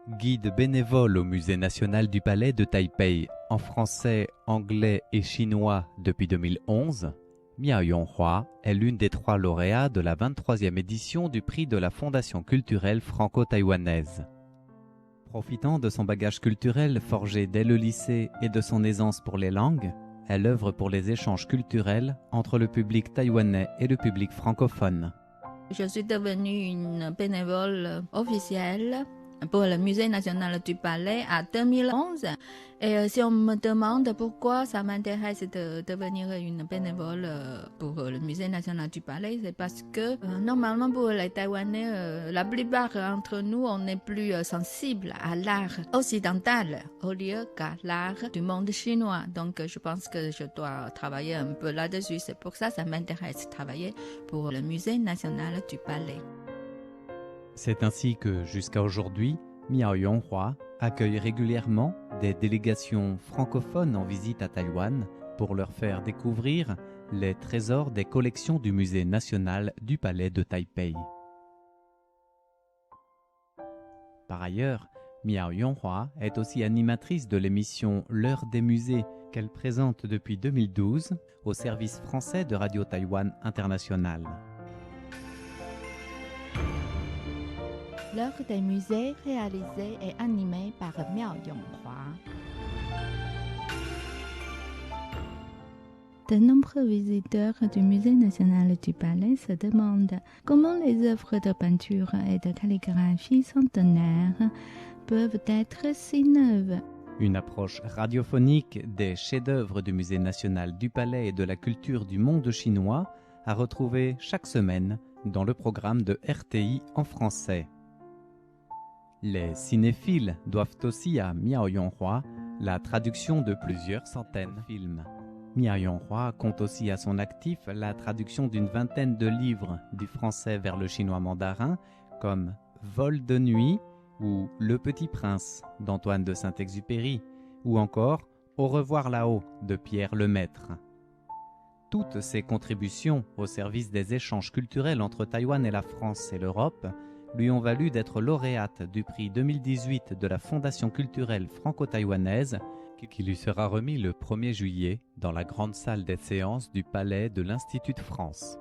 Guide bénévole au Musée national du Palais de Taipei en français, anglais et chinois depuis 2011, Miao Yonghua est l'une des 3 lauréats de la 23e édition du prix de la Fondation culturelle franco-taïwanaise. Profitant de son bagage culturel forgé dès le lycée et de son aisance pour les langues, elle œuvre pour les échanges culturels entre le public taïwanais et le public francophone. Je suis devenue une bénévole officielle pour le Musée national du Palais en 2011. Et si on me demande pourquoi ça m'intéresse de devenir une bénévole pour le Musée national du Palais, c'est parce que normalement pour les Taïwanais, la plupart d'entre nous, on est plus sensible à l'art occidental au lieu qu'à l'art du monde chinois. Donc je pense que je dois travailler un peu là-dessus. C'est pour ça que ça m'intéresse de travailler pour le Musée national du Palais. C'est ainsi que, jusqu'à aujourd'hui, Miao Yonghua accueille régulièrement des délégations francophones en visite à Taïwan pour leur faire découvrir les trésors des collections du Musée national du Palais de Taipei. Par ailleurs, Miao Yonghua est aussi animatrice de l'émission L'heure des musées qu'elle présente depuis 2012 au service français de Radio Taïwan International. L'heure des musées, réalisée et animée par Miao Yonghua. De nombreux visiteurs du Musée national du Palais se demandent comment les œuvres de peinture et de calligraphie centenaires peuvent être si neuves. Une approche radiophonique des chefs-d'œuvre du Musée national du Palais et de la culture du monde chinois à retrouver chaque semaine dans le programme de RTI en français. Les cinéphiles doivent aussi à Miao Yonghua la traduction de plusieurs centaines de films. Miao Yonghua compte aussi à son actif la traduction d'une vingtaine de livres du français vers le chinois mandarin, comme Vol de nuit ou Le Petit Prince d'Antoine de Saint-Exupéry, ou encore Au revoir là-haut de Pierre Lemaître. Toutes ces contributions au service des échanges culturels entre Taïwan et la France et l'Europe lui ont valu d'être lauréate du prix 2018 de la Fondation culturelle franco-taïwanaise qui lui sera remis le 1er juillet dans la grande salle des séances du Palais de l'Institut de France.